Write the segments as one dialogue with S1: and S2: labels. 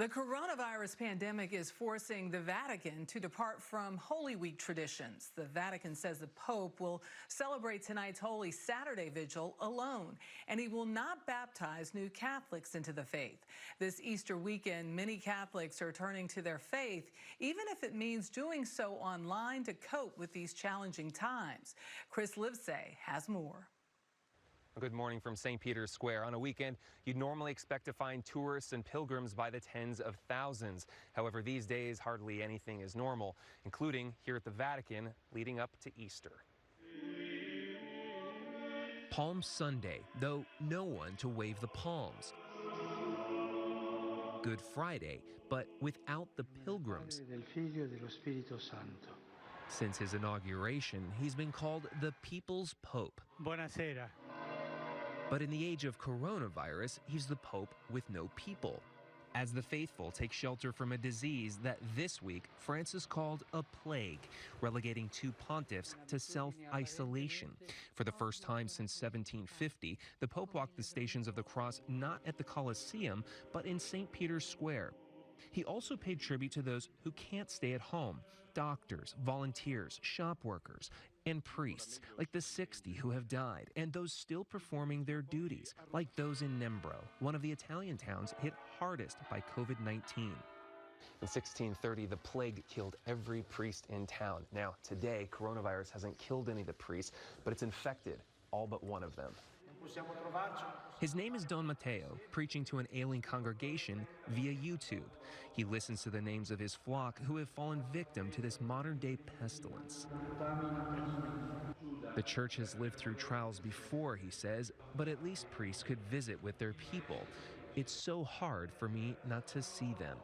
S1: The coronavirus pandemic is forcing the Vatican to depart from Holy Week traditions. The Vatican says the Pope will celebrate tonight's Holy Saturday Vigil alone, and he will not baptize new Catholics into the faith. This Easter weekend, many Catholics are turning to their faith, even if it means doing so online to cope with these challenging times. Chris Livesay has more.
S2: Good morning from St. Peter's Square. On a weekend, you'd normally expect to find tourists and pilgrims by the tens of thousands. However, these days, hardly anything is normal, including here at the Vatican leading up to Easter.
S3: Palm Sunday, though no one to wave the palms. Good Friday, but without the pilgrims. Since his inauguration, he's been called the People's Pope.
S4: Buonasera.
S3: But in the age of coronavirus, he's the Pope with no people. As the faithful take shelter from a disease that this week Francis called a plague, relegating two pontiffs to self-isolation. For the first time since 1750, the Pope walked the Stations of the Cross not at the Colosseum, but in St. Peter's Square. He also paid tribute to those who can't stay at home: doctors, volunteers, shop workers, and priests, like the 60 who have died, and those still performing their duties, like those in Murrow, one of the Italian towns hit hardest by COVID-19.
S2: In 1630, the plague killed every priest in town. Now, today, coronavirus hasn't killed any of the priests, but it's infected all but one of them.
S3: His name is Don Matteo, preaching to an ailing congregation via YouTube. He listens to the names of his flock who have fallen victim to this modern-day pestilence. The church has lived through trials before, he says, but at least priests could visit with their people. It's so hard for me not to see them.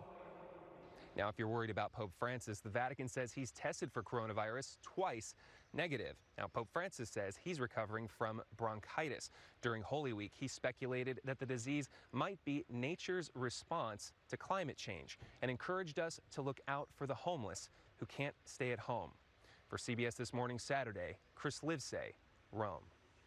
S2: Now, if you're worried about Pope Francis, the Vatican says he's tested for coronavirus twice negative. Now, Pope Francis says he's recovering from bronchitis. During Holy Week, he speculated that the disease might be nature's response to climate change and encouraged us to look out for the homeless who can't stay at home. For CBS This Morning Saturday, Chris Livesay, Rome.